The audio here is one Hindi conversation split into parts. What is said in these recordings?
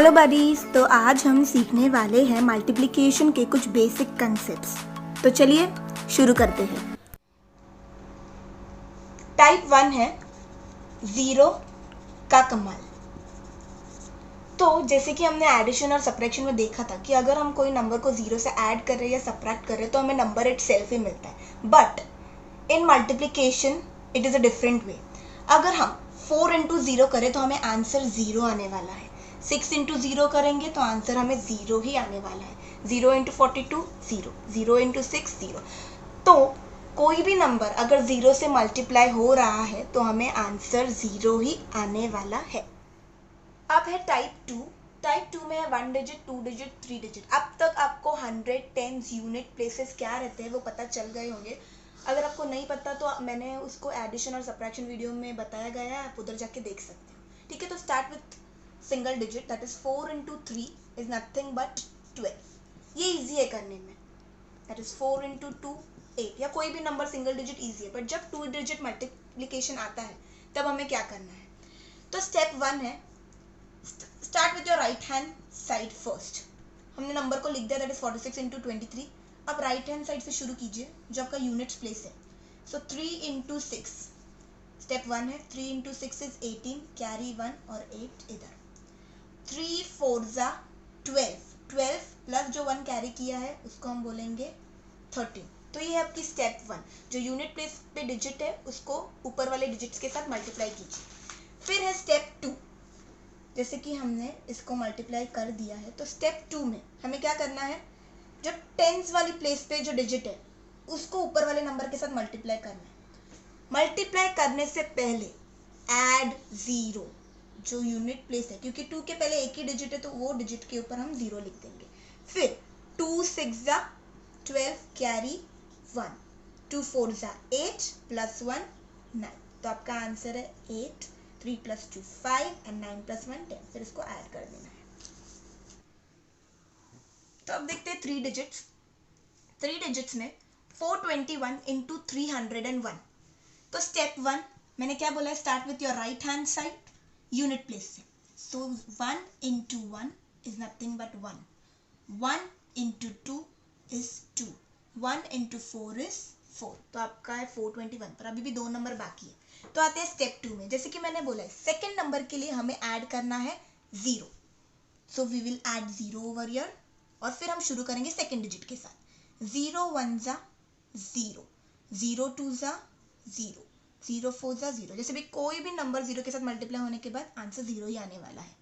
हेलो बडीज, तो आज हम सीखने वाले हैं मल्टीप्लिकेशन के कुछ बेसिक कंसेप्ट्स। तो चलिए शुरू करते हैं। टाइप 1 है ज़ीरो का कमाल। तो जैसे कि हमने एडिशन और सब्ट्रैक्शन में देखा था कि अगर हम कोई नंबर को ज़ीरो से ऐड कर रहे हैं या सब्ट्रैक्ट कर रहे हैं तो हमें नंबर इट सेल्फ ही मिलता है। But in multiplication it is a different way. अगर हम 4 इंटू ज़ीरो करें तो हमें आंसर ज़ीरो आने वाला है। 6 इंटू ज़ीरो करेंगे तो आंसर हमें ज़ीरो ही आने वाला है। 0 इंटू 42 ज़ीरो, 0 इंटू 6 ज़ीरो। तो कोई भी नंबर अगर ज़ीरो से मल्टीप्लाई हो रहा है तो हमें आंसर ज़ीरो ही आने वाला है। अब है टाइप 2। टाइप 2 में है 1 डिजिट, 2 डिजिट, 3 डिजिट। अब तक आपको 100, टेंस, यूनिट, प्लेसेस क्या रहते हैं वो पता चल गए होंगे। अगर आपको नहीं पता तो मैंने उसको एडिशन और सब्ट्रैक्शन वीडियो में बताया गया है, आप उधर जाके देख सकते हो। ठीक है, तो start with single digit, that is 4 into 3 is nothing but 12। ये ईजी है करने में, दैट इज 4 इंटू 2 8, या कोई भी नंबर सिंगल डिजिट ईजी है। बट जब 2 डिजिट मल्टीप्लिकेशन आता है तब हमें क्या करना है। तो स्टेप 1 है start with your right hand side first. हमने नंबर को लिख दिया, दैट इज 46 इंटू 23। अब राइट हैंड साइड से शुरू कीजिए जो आपका यूनिट्स प्लेस है। सो 3 इंटू 6, स्टेप 1 है 3 इंटू 6 इज 18, कैरी 1 और 8 इधर। 3 4 जा 12, 12 प्लस जो 1 कैरी किया है उसको हम बोलेंगे 13। तो ये है आपकी स्टेप 1। जो यूनिट प्लेस पे डिजिट है उसको ऊपर वाले डिजिट्स के साथ मल्टीप्लाई कीजिए। फिर है स्टेप 2। जैसे कि हमने इसको मल्टीप्लाई कर दिया है तो स्टेप 2 में हमें क्या करना है, जब टेंस वाली प्लेस पे जो डिजिट है उसको ऊपर वाले नंबर के साथ मल्टीप्लाई करना है। मल्टीप्लाई करने से पहले ऐड ज़ीरो जो यूनिट प्लेस है, क्योंकि 2 के पहले एक ही डिजिट है तो वो डिजिट के ऊपर हम ज़ीरो लिख देंगे। फिर 2 6 जा 12, कैरी 1, 2 4 जा 8 प्लस 1 9। तो आपका आंसर है 8, 3 प्लस 2 5 एंड 9 प्लस 1 10। फिर इसको ऐड कर देना है। तो अब देखते हैं 3 डिजिट्स। 3 डिजिट्स में 421 इंटू 301। तो स्टेप 1 मैंने क्या बोला है, start with your right hand side unit place से। सो 1 into 1 is nothing but 1, 1 into 2 is 2, 1 into 4 is 4। तो आपका है 421, पर अभी भी 2 नंबर बाकी है। तो आते हैं स्टेप 2 में। जैसे कि मैंने बोला है सेकेंड नंबर के लिए हमें ऐड करना है zero, so we will add zero over here. और फिर हम शुरू करेंगे सेकेंड डिजिट के साथ। 0 1 जा 0, 0 2 जा 0, 0 4 जा 0। जैसे भी कोई भी नंबर 0 के साथ मल्टीप्लाई होने के बाद आंसर 0 ही आने वाला है।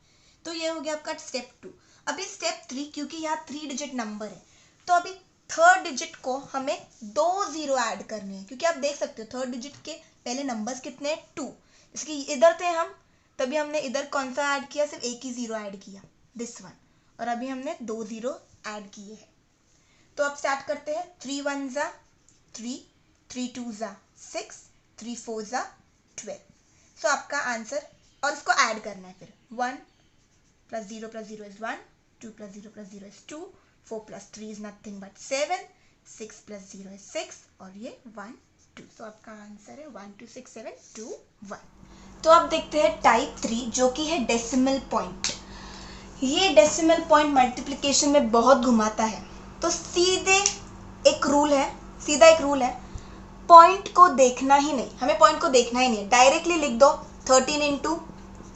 तो ये हो गया आपका स्टेप 2। अभी स्टेप 3, क्योंकि यहाँ 3 डिजिट नंबर है तो अभी थर्ड डिजिट को हमें 2 ज़ीरो ऐड करने हैं, क्योंकि आप देख सकते हो थर्ड डिजिट के पहले नंबर्स कितने हैं 2। जैसे कि इधर थे हम, तभी हमने इधर कौन सा ऐड किया, सिर्फ एक ही ज़ीरो ऐड किया, दिस वन। और अभी हमने 2 ज़ीरो ऐड किए हैं। तो अब स्टार्ट करते हैं। 3 1 जा 3, 3 2 जा 6, 3 4 जा 12। सो आपका आंसर, और इसको ऐड करना है फिर 1 plus 0 is 1, 2 plus 0 is 2, 4 plus 3 is nothing but 7, 6 plus 0 is 6 और ये 1 2। सो आपका आंसर है 1 2 6 7 2 1। तो अब देखते हैं टाइप 3 जो कि है डेसिमल पॉइंट। ये डेसिमल पॉइंट मल्टीप्लिकेशन में बहुत घुमाता है। तो सीधा एक रूल है, पॉइंट को देखना ही नहीं, हमें पॉइंट को देखना ही नहीं है, डायरेक्टली लिख दो 13 इंटू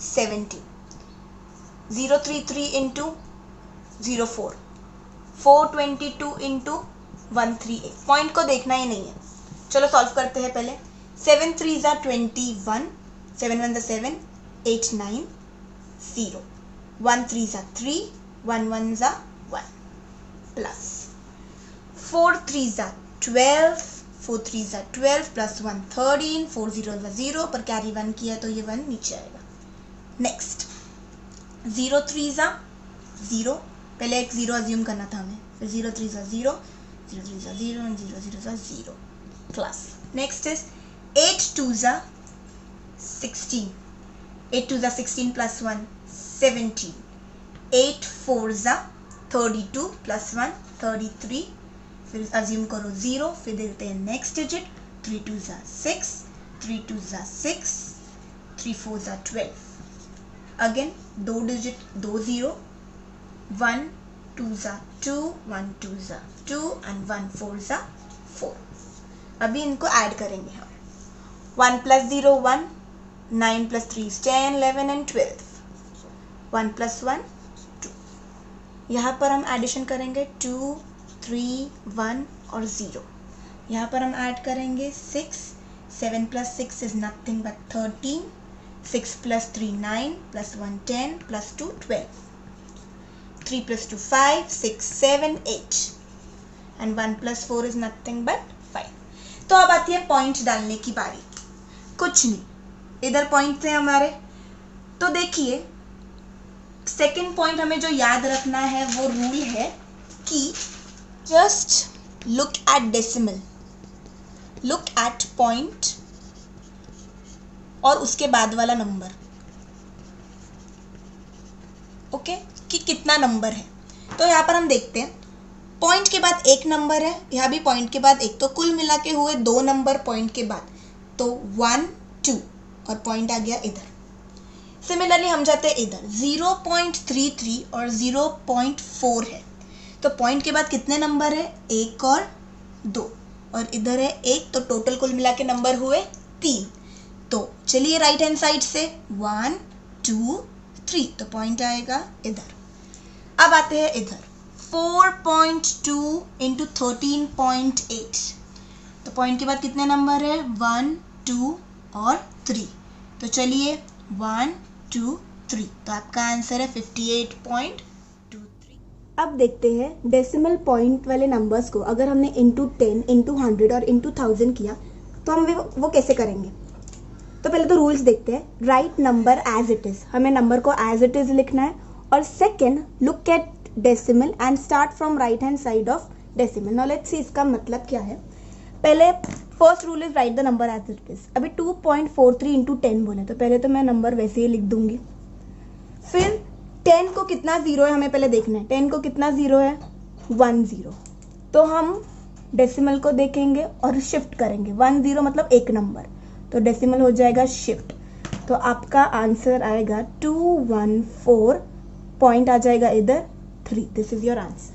17, 033 इंटू 04, 422 इंटू 138। पॉइंट को देखना ही नहीं है। चलो सॉल्व करते हैं पहले। 7 3 जा 21, 7 1 जा 7, 8 9 0, 1 3 जा 3, 1 1 जा 1 प्लस 4 3 जा 12, 4 3 जा 12 प्लस 1 13, 4 0 जा 0, पर कैरी 1 किया तो ये 1 नीचे आएगा। नेक्स्ट 0 3 जा 0, पहले एक 0 अज्यूम करना था हमें, फिर 0 3 जा 0, 0 3 जा 0 एंड 0 0 जा 0 प्लस। नेक्स्ट इज 8 2 जा 16, 8 2 जा 16 प्लस 1 17, 8 4 जा 32 प्लस 1 33, फिर अज्यूम करो 0, फिर देते हैं नेक्स्ट डिजिट 3 2 जा 6, 3 2 जा 6, 3 4 जा 12। अगेन 2 डिजिट 2 0, 1 2 ज़ा 2, 1 2 ज़ा 2 एंड 1 4 ज़ा 4। अभी इनको ऐड करेंगे हम। 1 + 0 1, 9 + 3 is 10, 11 and 12। 1 + 1 2। यहाँ पर हम एडिशन करेंगे 2 3 1 और 0। यहाँ पर हम ऐड करेंगे 6, 7 + 6 is nothing but 13, 6 + 3 9 + 1 10 + 2 12, 3 + 2 5, 6 7 8 and 1 + 4 is nothing but 5। तो अब आती है पॉइंट डालने की बारी। कुछ नहीं, इधर पॉइंट थे हमारे, तो देखिए सेकंड पॉइंट हमें जो याद रखना है वो रूल है कि just look at decimal, look at point और उसके बाद वाला नंबर, ओके, कि कितना नंबर है। तो यहाँ पर हम देखते हैं पॉइंट के बाद एक नंबर है, यहाँ भी पॉइंट के बाद एक, तो कुल मिला के हुए 2 नंबर पॉइंट के बाद, तो 1 2 और पॉइंट आ गया इधर। सिमिलरली हम जाते हैं इधर 0.33 और 0.4 है, तो पॉइंट के बाद कितने नंबर है, 1 और 2, और इधर है 1, तो टोटल कुल मिला के नंबर हुए 3। तो चलिए राइट हैंड साइड से 1 2 3, तो पॉइंट आएगा इधर। अब आते हैं इधर 4.2 × 13.8, तो पॉइंट के बाद कितने नंबर है, 1 2 और 3, तो चलिए 1 2 3, तो आपका आंसर है 58.23। अब देखते हैं डेसिमल पॉइंट वाले नंबर्स को अगर हमने इंटू 10 इंटू 100 और इंटू 1000 किया तो हम वो कैसे करेंगे। तो पहले तो रूल्स देखते हैं। Write number as it is, हमें नंबर को एज इट इज़ लिखना है। और second, look at decimal and start from right hand side of decimal. Now let's see इसका मतलब क्या है। पहले first rule is write the number as it is. अभी 2.43 इंटू 10 बोले, तो पहले तो मैं नंबर वैसे ही लिख दूंगी। फिर 10 को कितना जीरो है हमें पहले देखना है। 10 को कितना जीरो है, 1 0, तो हम डेसिमल को देखेंगे और शिफ्ट करेंगे। 1 0 मतलब एक नंबर, तो डेसिमल हो जाएगा शिफ्ट, तो आपका आंसर आएगा 214, पॉइंट आ जाएगा इधर 3। This is your answer.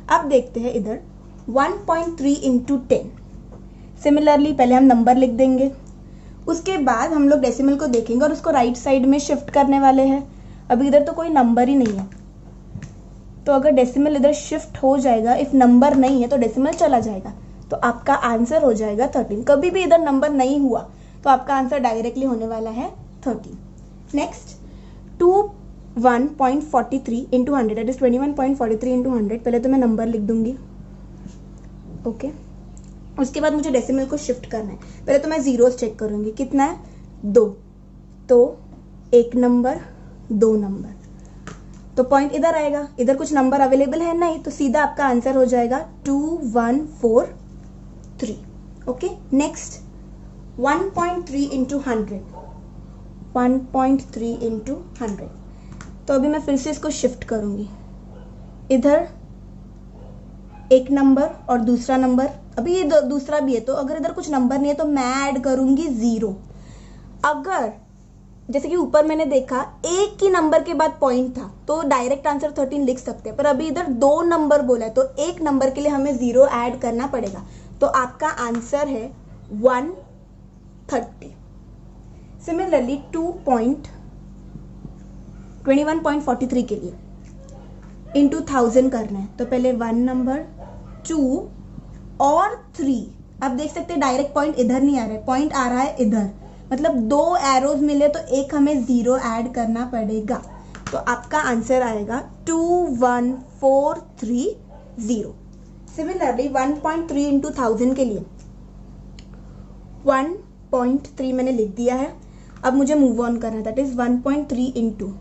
अब देखते हैं इधर 1.3 इंटू 10। सिमिलरली पहले हम नंबर लिख देंगे, उसके बाद हम लोग डेसिमल को देखेंगे और उसको राइट साइड में शिफ्ट करने वाले हैं। अब इधर तो कोई नंबर ही नहीं है, तो अगर डेसिमल इधर शिफ्ट हो जाएगा, इफ नंबर नहीं है तो डेसिमल चला जाएगा, तो आपका आंसर हो जाएगा 13। कभी भी इधर नंबर नहीं हुआ तो आपका आंसर डायरेक्टली होने वाला है 13। Next 21.43 into 100, that is 21.43 into 100। पहले तो मैं नंबर लिख दूंगी, ओके। उसके बाद मुझे डेसिमल को शिफ्ट करना है। पहले तो मैं जीरोस चेक करूंगी, कितना है 2, तो एक नंबर 2 नंबर, तो पॉइंट इधर आएगा। इधर कुछ नंबर अवेलेबल है नहीं, तो सीधा आपका आंसर हो जाएगा 2143, ओके। नेक्स्ट 1.3 इंटू 100, 1.3 इंटू 100, तो अभी मैं फिर से इसको शिफ्ट करूंगी। इधर एक नंबर और दूसरा नंबर, अभी ये दूसरा भी है, तो अगर इधर कुछ नंबर नहीं है तो मैं ऐड करूंगी 0। अगर जैसे कि ऊपर मैंने देखा एक ही नंबर के बाद पॉइंट था, तो डायरेक्ट आंसर 13 लिख सकते हैं, पर अभी इधर 2 नंबर बोला है, तो एक नंबर के लिए हमें 0 ऐड करना पड़ेगा, तो आपका आंसर है 130। सिमिलरली 21.43 के लिए इंटू 1000 करना है, तो पहले 1 नंबर 2 और 3। आप देख सकते हैं डायरेक्ट पॉइंट इधर नहीं आ रहा है, पॉइंट आ रहा है इधर, मतलब 2 एरोज मिले तो एक हमें 0 ऐड करना पड़ेगा, तो आपका आंसर आएगा 21430। सिमिलरली 1.3 इंटू 1000 के लिए 1.3 मैंने लिख दिया है। अब मुझे मूव ऑन करना है, दैट इज 1.3 इंटू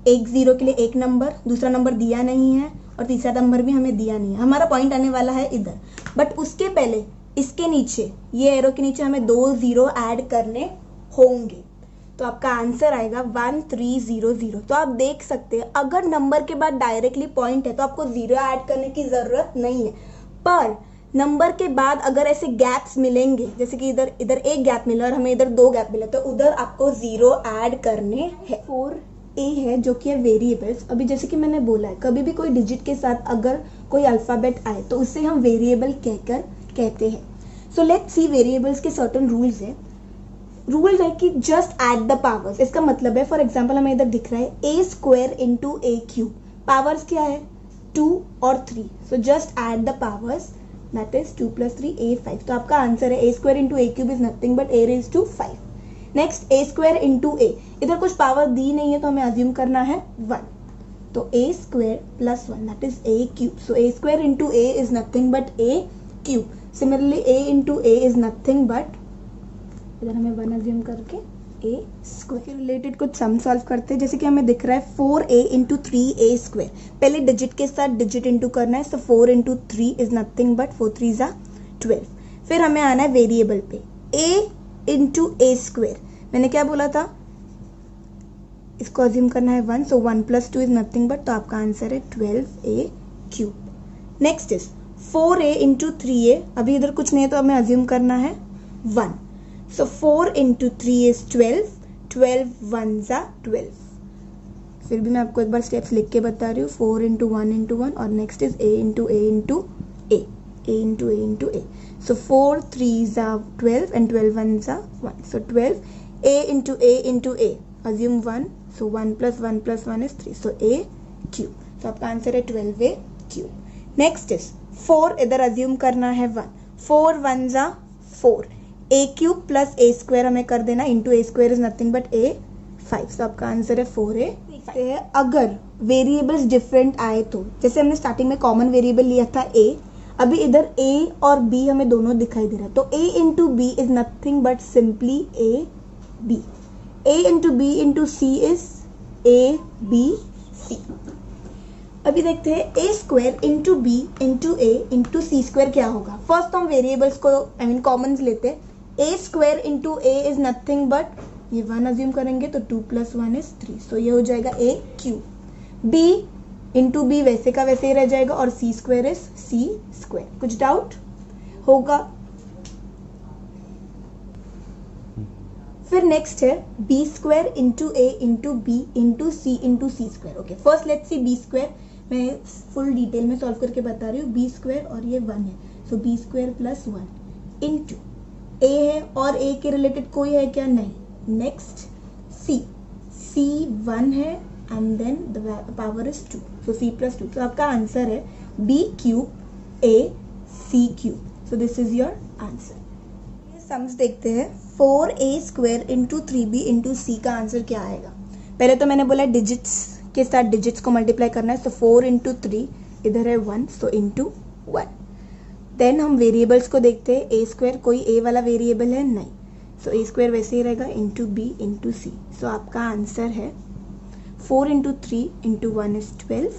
एक 0 के लिए एक नंबर, दूसरा नंबर दिया नहीं है और तीसरा नंबर भी हमें दिया नहीं है। हमारा पॉइंट आने वाला है इधर, बट उसके पहले इसके नीचे, ये एरो के नीचे हमें 2 0 ऐड करने होंगे, तो आपका आंसर आएगा 1300। तो आप देख सकते हैं अगर नंबर के बाद डायरेक्टली पॉइंट है तो आपको 0 ऐड करने की ज़रूरत नहीं है, पर नंबर के बाद अगर ऐसे गैप्स मिलेंगे, जैसे कि इधर एक गैप मिला और हमें इधर 2 गैप मिला, तो उधर आपको 0 ऐड करने हैं। a है जो कि है वेरिएबल्स। अभी जैसे कि मैंने बोला है, कभी भी कोई डिजिट के साथ अगर कोई अल्फ़ाबेट आए तो उसे हम वेरिएबल कहकर कहते हैं। सो लेट्स सी वेरिएबल्स के सर्टेन रूल्स है। रूल है कि जस्ट ऐड द पावर्स। इसका मतलब है, फॉर एग्जाम्पल हमें इधर दिख रहा है a square into a cube. Powers क्या है? 2 और 3। So just add the powers, that is 2 + 3 a5। तो आपका आंसर है a square into a cube is nothing but a raised to 5। Next a square into a, इधर कुछ पावर दी नहीं है तो हमें अज्यूम करना है 1। तो a square plus 1 that is a cube. So a square into a is nothing but a cube. Similarly a into a is nothing but, इधर हमें 1 अज्यूम करके a स्क्वायर। के रिलेटेड कुछ सम सॉल्व करते हैं। जैसे कि हमें दिख रहा है 4a इंटू 3a स्क्वायर। पहले डिजिट के साथ डिजिट इंटू करना है। सो 4 इंटू 3 इज नथिंग बट 4 3 ज़ा 12। फिर हमें आना है वेरिएबल पे, a इंटू a स्क्वायर। मैंने क्या बोला था? इसको अज्यूम करना है 1। सो 1 + 2 इज नथिंग बट, तो आपका आंसर है 12a cube. Next is 4a into 3a। अभी इधर कुछ नहीं है तो हमें अज्यूम करना है 1। So 4 into 3 is 12, 12 1 ज़ा 12। फिर भी मैं आपको एक बार स्टेप्स लिख के बता रही हूँ। 4 into 1 into 1 और next is a into a into a, a into a into a। So 4 3 ज़ा 12 and 12 1 ज़ा 1। So 12 a into a, assume 1। So 1 + 1 + 1 is 3। So a cube. तो आपका आंसर है 12a क्यूब। नेक्स्ट इज 4, इधर अज्यूम करना है 1। 4 1 ज़ा 4। a cube plus a square हमें कर देना, into a square is nothing but a 5। तो आपका आंसर है 4a। देखते हैं अगर वेरिएबल्स डिफरेंट आए तो, जैसे हमने स्टार्टिंग में कॉमन वेरिएबल लिया था a, अभी इधर a और b हमें दोनों दिखाई दे रहा है। तो a into b is nothing but simply a b। a into b into c is a b c। अभी देखते हैं a square into b into a into c square क्या होगा। फर्स्ट हम वेरिएबल्स को कॉमन्स लेते हैं। a square into a is nothing but, ये 1 अज्यूम करेंगे तो 2 + 1 इज 3। सो ये हो जाएगा a cube. b into b वैसे का वैसे ही रह जाएगा और c square is c square. कुछ डाउट होगा? फिर नेक्स्ट है b square into a into b into c into c square. Okay, first let's see b square. मैं फुल डिटेल में सॉल्व करके बता रही हूँ। b स्क्वायर और ये 1 है। सो b square plus 1 into a है और a के रिलेटेड कोई है क्या? नहीं। नेक्स्ट c 1 है and then the power is 2। So c + 2। तो आपका आंसर है b cube a c cube. So this is your answer. ये सम्स देखते हैं। 4a square into 3b into c का आंसर क्या आएगा? पहले तो मैंने बोला डिजिट्स के साथ डिजिट्स को मल्टीप्लाई करना है। सो 4 इंटू 3, इधर है 1, सो इंटू 1। देन हम वेरिएबल्स को देखते हैं। a स्क्वायर कोई a वाला वेरिएबल है? नहीं। सो a स्क्वायर वैसे ही रहेगा, इंटू b इंटू c। सो आपका आंसर है 4 into 3 into 1 is 12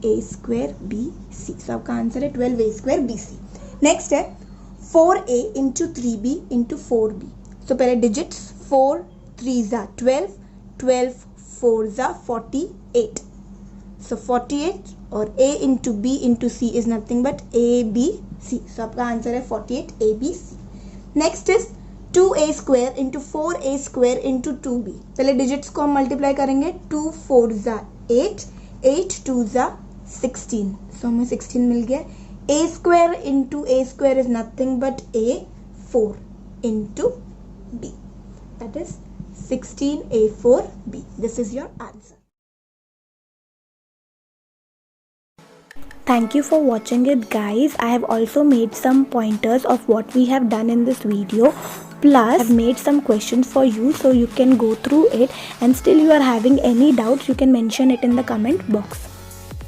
a square b c। सो आपका आंसर है 12 a square b c। Next है 4a into 3b into 4b। सो पहले डिजिट्स 4 3 ज़ा 12, 12 4 ज़ा 48। सो 48 और a into b into c is nothing but a b c। सो आपका आंसर है 48 a b c। Next is 2a square into 4a square into 2b। पहले डिजिट्स को हम मल्टीप्लाई करेंगे। 2 4 ज़ा 8, 8 2 ज़ा 16। सो हमें 16 मिल गया। a square into a square is nothing but a 4 into b, that is 16a4b. This is your answer. Thank you for watching it, guys. I have also made some pointers of what we have done in this video. Plus, I've made some questions for you so you can go through it, and still you are having any doubts, you can mention it in the comment box.